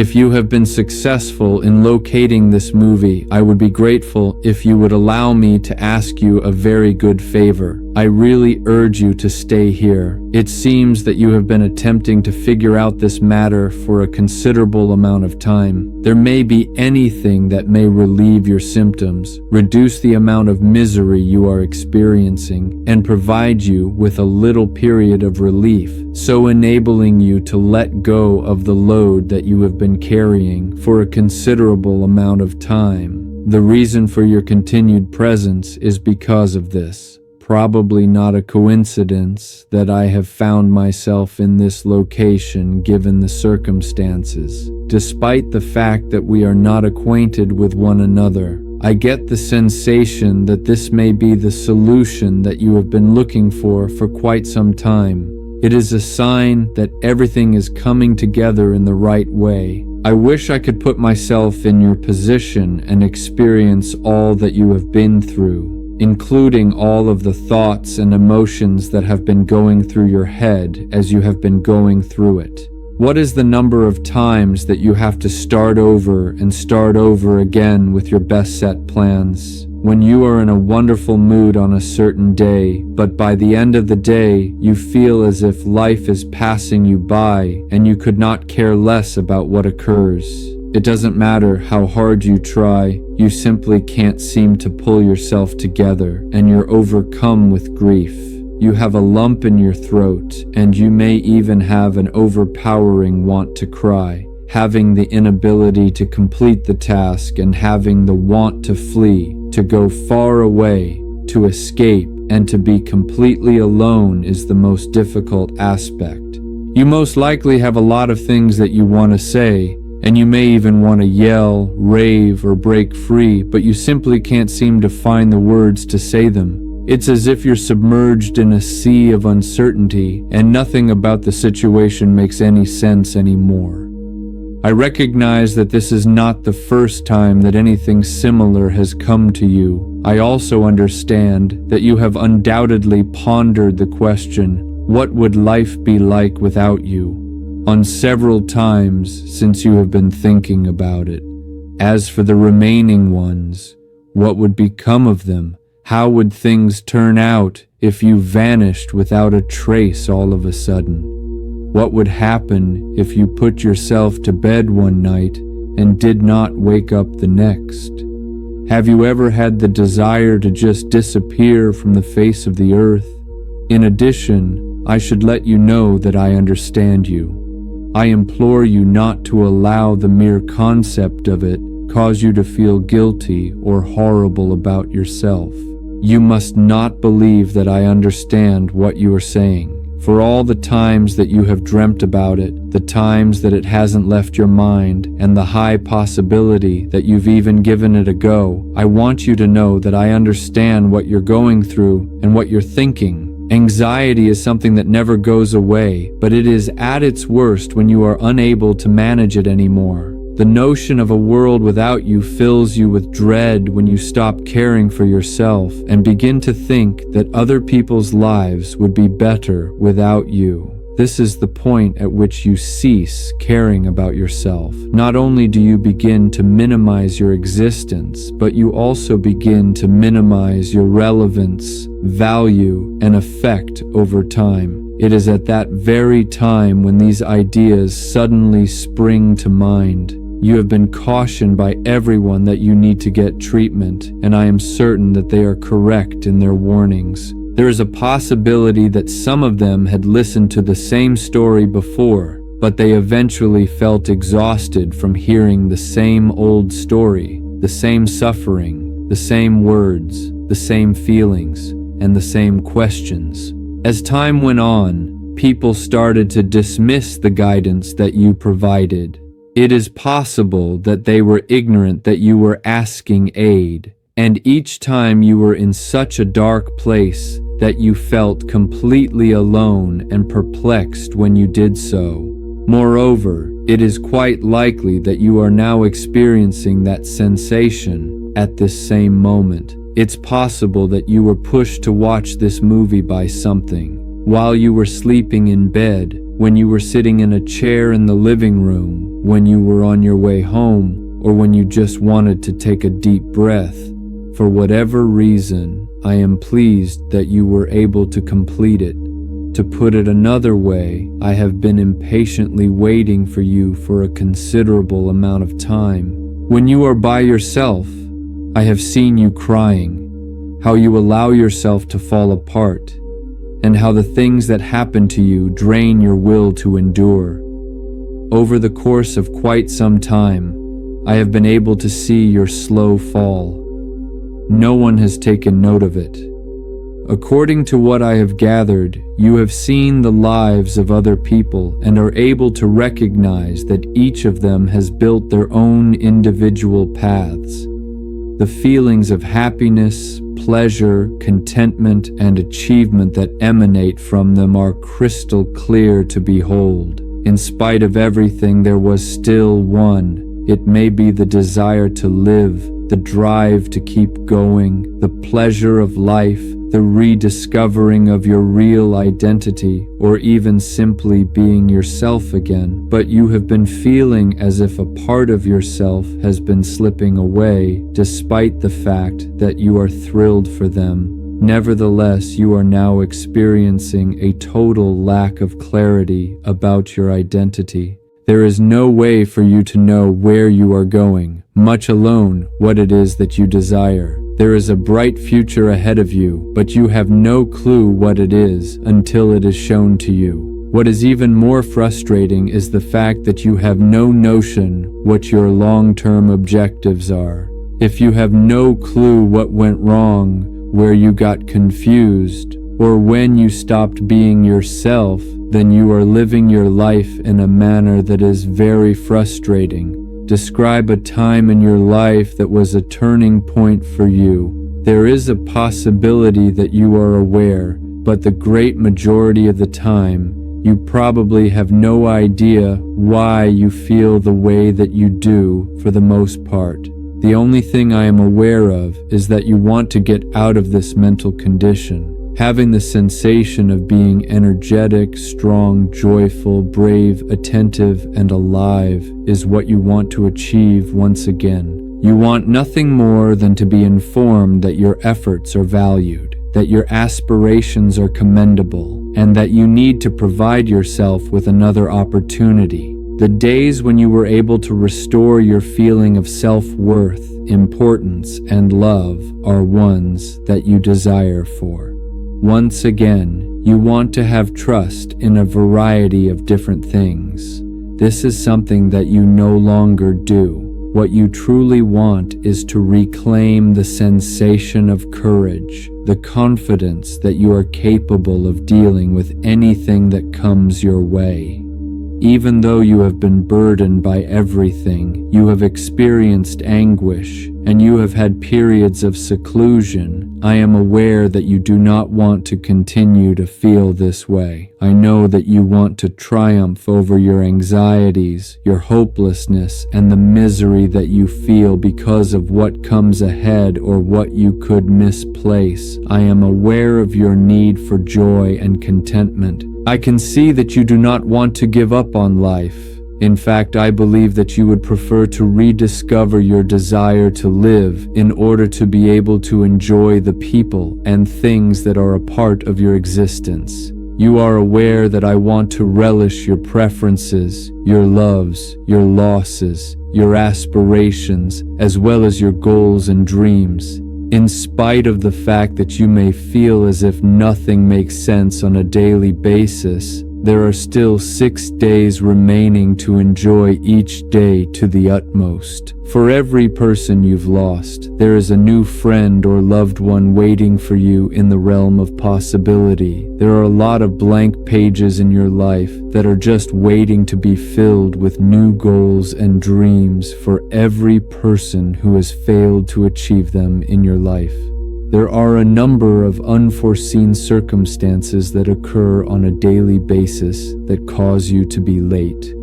If you have been successful in locating this movie, I would be grateful if you would allow me to ask you a very good favor. I really urge you to stay here. It seems that you have been attempting to figure out this matter for a considerable amount of time. There may be anything that may relieve your symptoms, reduce the amount of misery you are experiencing, and provide you with a little period of relief, so enabling you to let go of the load that you have been carrying for a considerable amount of time. The reason for your continued presence is because of this. Probably not a coincidence that I have found myself in this location given the circumstances. Despite the fact that we are not acquainted with one another, I get the sensation that this may be the solution that you have been looking for quite some time. It is a sign that everything is coming together in the right way. I wish I could put myself in your position and experience all that you have been through, including all of the thoughts and emotions that have been going through your head as you have been going through it. What is the number of times that you have to start over and start over again with your best set plans? When you are in a wonderful mood on a certain day, but by the end of the day, you feel as if life is passing you by and you could not care less about what occurs. It doesn't matter how hard you try, you simply can't seem to pull yourself together and you're overcome with grief. You have a lump in your throat and you may even have an overpowering want to cry, having the inability to complete the task and having the want to flee, to go far away, to escape, and to be completely alone is the most difficult aspect. You most likely have a lot of things that you want to say, and you may even want to yell, rave, or break free, but you simply can't seem to find the words to say them. It's as if you're submerged in a sea of uncertainty, and nothing about the situation makes any sense anymore. I recognize that this is not the first time that anything similar has come to you. I also understand that you have undoubtedly pondered the question, what would life be like without you? On several times since you have been thinking about it. As for the remaining ones, what would become of them? How would things turn out if you vanished without a trace all of a sudden? What would happen if you put yourself to bed one night and did not wake up the next? Have you ever had the desire to just disappear from the face of the earth? In addition, I should let you know that I understand you. I implore you not to allow the mere concept of it cause you to feel guilty or horrible about yourself. You must not believe that I understand what you are saying. For all the times that you have dreamt about it, the times that it hasn't left your mind, and the high possibility that you've even given it a go, I want you to know that I understand what you're going through and what you're thinking. Anxiety is something that never goes away, but it is at its worst when you are unable to manage it anymore. The notion of a world without you fills you with dread when you stop caring for yourself and begin to think that other people's lives would be better without you. This is the point at which you cease caring about yourself. Not only do you begin to minimize your existence, but you also begin to minimize your relevance, value, and effect over time. It is at that very time when these ideas suddenly spring to mind. You have been cautioned by everyone that you need to get treatment, and I am certain that they are correct in their warnings. There is a possibility that some of them had listened to the same story before, but they eventually felt exhausted from hearing the same old story, the same suffering, the same words, the same feelings, and the same questions. As time went on, people started to dismiss the guidance that you provided. It is possible that they were ignorant that you were asking aid, and each time you were in such a dark place that you felt completely alone and perplexed when you did so. Moreover, it is quite likely that you are now experiencing that sensation at this same moment. It's possible that you were pushed to watch this movie by something while you were sleeping in bed, when you were sitting in a chair in the living room, when you were on your way home, or when you just wanted to take a deep breath. For whatever reason, I am pleased that you were able to complete it. To put it another way, I have been impatiently waiting for you for a considerable amount of time. When you are by yourself, I have seen you crying, how you allow yourself to fall apart, and how the things that happen to you drain your will to endure. Over the course of quite some time, I have been able to see your slow fall. No one has taken note of it. According to what I have gathered, you have seen the lives of other people and are able to recognize that each of them has built their own individual paths. The feelings of happiness, pleasure, contentment, and achievement that emanate from them are crystal clear to behold. In spite of everything, there was still one. It may be the desire to live, the drive to keep going, the pleasure of life, the rediscovering of your real identity, or even simply being yourself again. But you have been feeling as if a part of yourself has been slipping away, despite the fact that you are thrilled for them. Nevertheless, you are now experiencing a total lack of clarity about your identity. There is no way for you to know where you are going, much alone what it is that you desire. There is a bright future ahead of you, but you have no clue what it is until it is shown to you. What is even more frustrating is the fact that you have no notion what your long-term objectives are. If you have no clue what went wrong, where you got confused, or when you stopped being yourself, then you are living your life in a manner that is very frustrating. Describe a time in your life that was a turning point for you. There is a possibility that you are aware, but the great majority of the time, you probably have no idea why you feel the way that you do for the most part. The only thing I am aware of is that you want to get out of this mental condition. Having the sensation of being energetic, strong, joyful, brave, attentive, and alive is what you want to achieve once again. You want nothing more than to be informed that your efforts are valued, that your aspirations are commendable, and that you need to provide yourself with another opportunity. The days when you were able to restore your feeling of self-worth, importance, and love are ones that you desire for. Once again, you want to have trust in a variety of different things. This is something that you no longer do. What you truly want is to reclaim the sensation of courage, the confidence that you are capable of dealing with anything that comes your way. Even though you have been burdened by everything, you have experienced anguish, and you have had periods of seclusion, I am aware that you do not want to continue to feel this way. I know that you want to triumph over your anxieties, your hopelessness, and the misery that you feel because of what comes ahead or what you could misplace. I am aware of your need for joy and contentment. I can see that you do not want to give up on life. In fact, I believe that you would prefer to rediscover your desire to live in order to be able to enjoy the people and things that are a part of your existence. You are aware that I want to relish your preferences, your loves, your losses, your aspirations, as well as your goals and dreams. In spite of the fact that you may feel as if nothing makes sense on a daily basis, there are still 6 days remaining to enjoy each day to the utmost. For every person you've lost, there is a new friend or loved one waiting for you in the realm of possibility. There are a lot of blank pages in your life that are just waiting to be filled with new goals and dreams for every person who has failed to achieve them in your life. There are a number of unforeseen circumstances that occur on a daily basis that cause you to be late.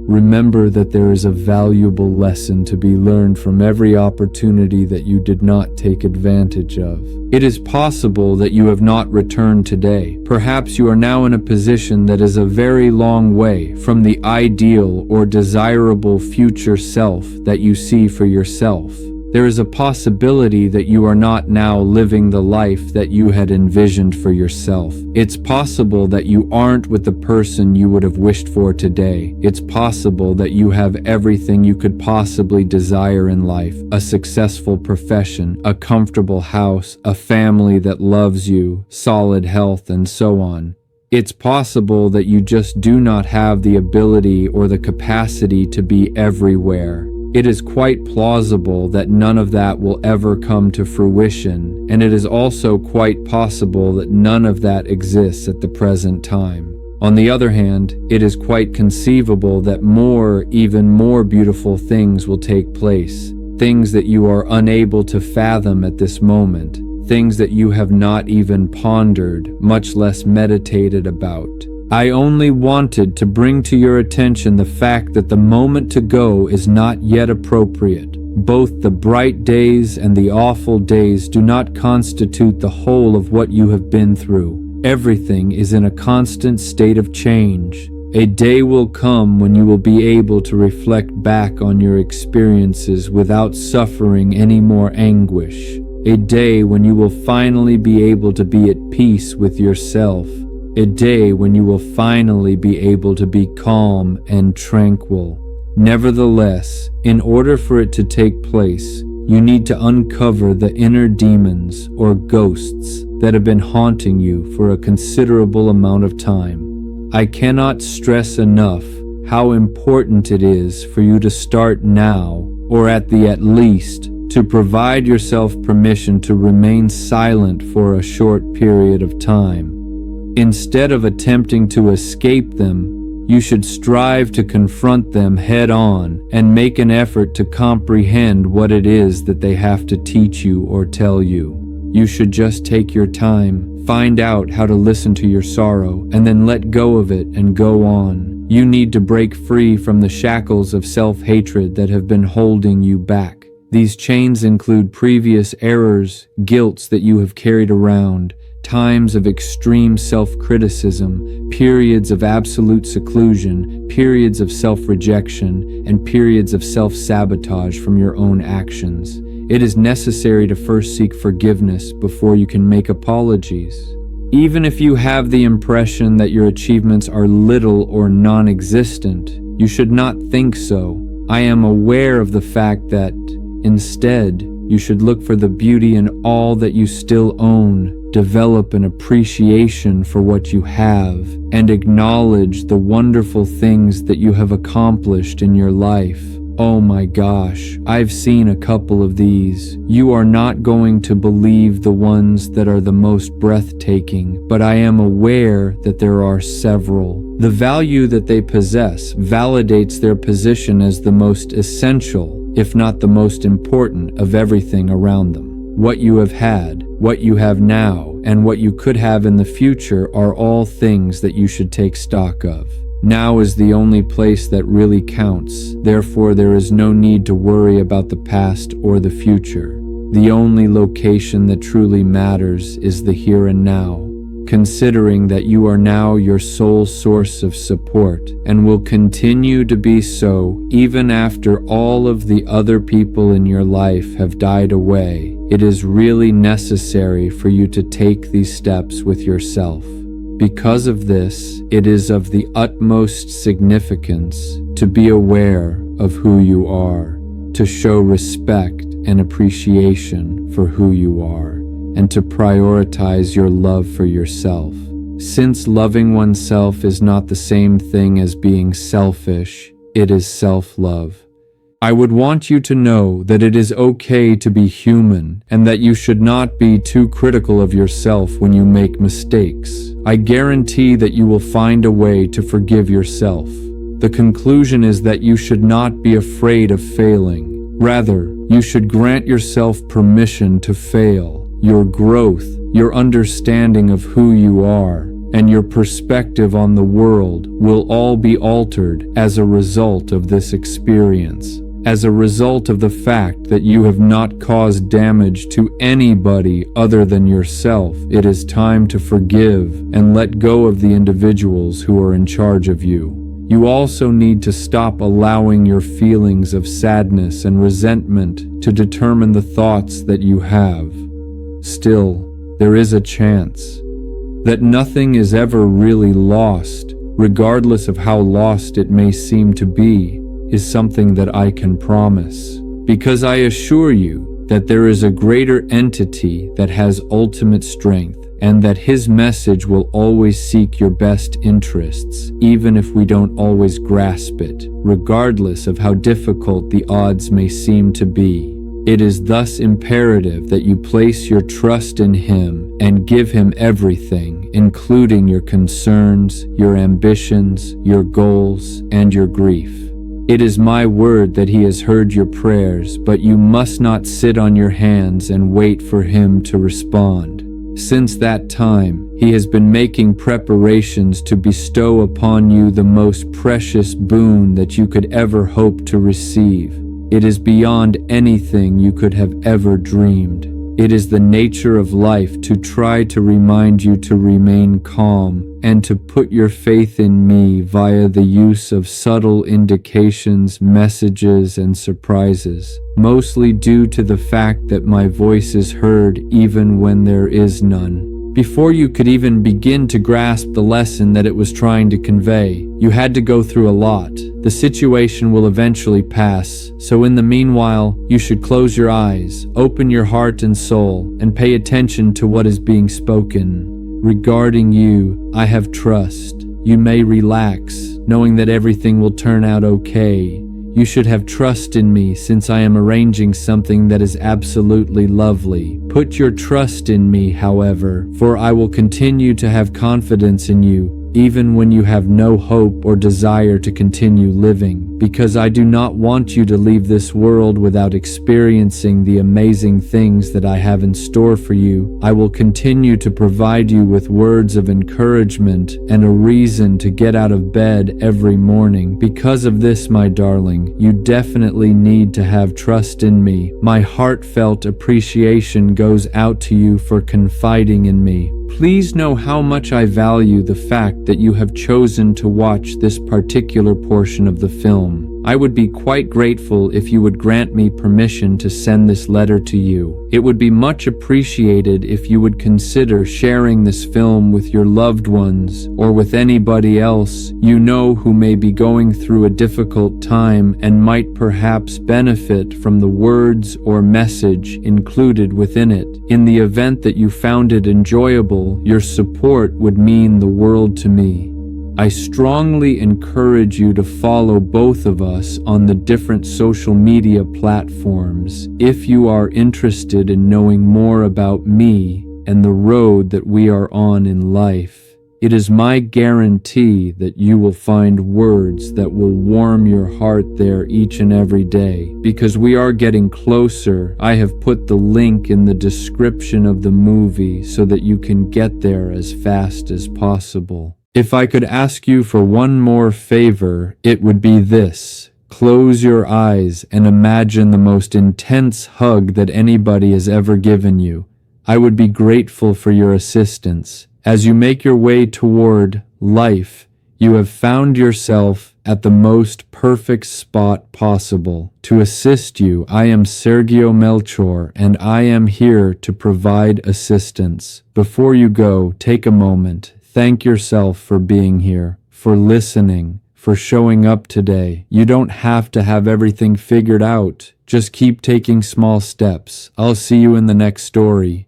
Remember that there is a valuable lesson to be learned from every opportunity that you did not take advantage of. It is possible that you have not returned today. Perhaps you are now in a position that is a very long way from the ideal or desirable future self that you see for yourself. There is a possibility that you are not now living the life that you had envisioned for yourself. It's possible that you aren't with the person you would have wished for today. It's possible that you have everything you could possibly desire in life: a successful profession, a comfortable house, a family that loves you, solid health, and so on. It's possible that you just do not have the ability or the capacity to be everywhere. It is quite plausible that none of that will ever come to fruition, and it is also quite possible that none of that exists at the present time. On the other hand, it is quite conceivable that more, even more beautiful things will take place, things that you are unable to fathom at this moment, things that you have not even pondered, much less meditated about. I only wanted to bring to your attention the fact that the moment to go is not yet appropriate. Both the bright days and the awful days do not constitute the whole of what you have been through. Everything is in a constant state of change. A day will come when you will be able to reflect back on your experiences without suffering any more anguish. A day when you will finally be able to be at peace with yourself. A day when you will finally be able to be calm and tranquil. Nevertheless, in order for it to take place, you need to uncover the inner demons or ghosts that have been haunting you for a considerable amount of time. I cannot stress enough how important it is for you to start now, or at least, to provide yourself permission to remain silent for a short period of time. Instead of attempting to escape them, you should strive to confront them head on and make an effort to comprehend what it is that they have to teach you or tell you. You should just take your time, find out how to listen to your sorrow, and then let go of it and go on. You need to break free from the shackles of self-hatred that have been holding you back. These chains include previous errors, guilts that you have carried around, times of extreme self-criticism, periods of absolute seclusion, periods of self-rejection, and periods of self-sabotage from your own actions. It is necessary to first seek forgiveness before you can make apologies. Even if you have the impression that your achievements are little or non-existent, you should not think so. I am aware of the fact that, instead, you should look for the beauty in all that you still own, develop an appreciation for what you have, and acknowledge the wonderful things that you have accomplished in your life. Oh my gosh, I've seen a couple of these. You are not going to believe the ones that are the most breathtaking, but I am aware that there are several. The value that they possess validates their position as the most essential, if not the most important, of everything around them. What you have had, what you have now, and what you could have in the future are all things that you should take stock of. Now is the only place that really counts, therefore there is no need to worry about the past or the future. The only location that truly matters is the here and now. Considering that you are now your sole source of support and will continue to be so even after all of the other people in your life have died away, it is really necessary for you to take these steps with yourself. Because of this, it is of the utmost significance to be aware of who you are, to show respect and appreciation for who you are, and to prioritize your love for yourself. Since loving oneself is not the same thing as being selfish, it is self-love. I would want you to know that it is okay to be human and that you should not be too critical of yourself when you make mistakes. I guarantee that you will find a way to forgive yourself. The conclusion is that you should not be afraid of failing. Rather, you should grant yourself permission to fail. Your growth, your understanding of who you are, and your perspective on the world will all be altered as a result of this experience. As a result of the fact that you have not caused damage to anybody other than yourself, it is time to forgive and let go of the individuals who are in charge of you. You also need to stop allowing your feelings of sadness and resentment to determine the thoughts that you have. Still, there is a chance that nothing is ever really lost, regardless of how lost it may seem to be, is something that I can promise. Because I assure you that there is a greater entity that has ultimate strength, and that his message will always seek your best interests, even if we don't always grasp it, regardless of how difficult the odds may seem to be. It is thus imperative that you place your trust in him and give him everything, including your concerns, your ambitions, your goals, and your grief. It is my word that he has heard your prayers, but you must not sit on your hands and wait for him to respond. Since that time, he has been making preparations to bestow upon you the most precious boon that you could ever hope to receive. It is beyond anything you could have ever dreamed. It is the nature of life to try to remind you to remain calm and to put your faith in me via the use of subtle indications, messages, and surprises, mostly due to the fact that my voice is heard even when there is none. Before you could even begin to grasp the lesson that it was trying to convey, you had to go through a lot. The situation will eventually pass, so in the meanwhile, you should close your eyes, open your heart and soul, and pay attention to what is being spoken. Regarding you, I have trust. You may relax, knowing that everything will turn out okay. You should have trust in me since I am arranging something that is absolutely lovely. Put your trust in me, however, for I will continue to have confidence in you, even when you have no hope or desire to continue living, because I do not want you to leave this world without experiencing the amazing things that I have in store for you. I will continue to provide you with words of encouragement and a reason to get out of bed every morning. Because of this, my darling, you definitely need to have trust in me. My heartfelt appreciation goes out to you for confiding in me. Please know how much I value the fact that you have chosen to watch this particular portion of the film. I would be quite grateful if you would grant me permission to send this letter to you. It would be much appreciated if you would consider sharing this film with your loved ones or with anybody else you know who may be going through a difficult time and might perhaps benefit from the words or message included within it. In the event that you found it enjoyable, your support would mean the world to me. I strongly encourage you to follow both of us on the different social media platforms if you are interested in knowing more about me and the road that we are on in life. It is my guarantee that you will find words that will warm your heart there each and every day. Because we are getting closer, I have put the link in the description of the movie so that you can get there as fast as possible. If I could ask you for one more favor, it would be this. Close your eyes and imagine the most intense hug that anybody has ever given you. I would be grateful for your assistance. As you make your way toward life, you have found yourself at the most perfect spot possible. To assist you, I am Sergio Melchor, and I am here to provide assistance. Before you go, take a moment. Thank yourself for being here, for listening, for showing up today. You don't have to have everything figured out. Just keep taking small steps. I'll see you in the next story.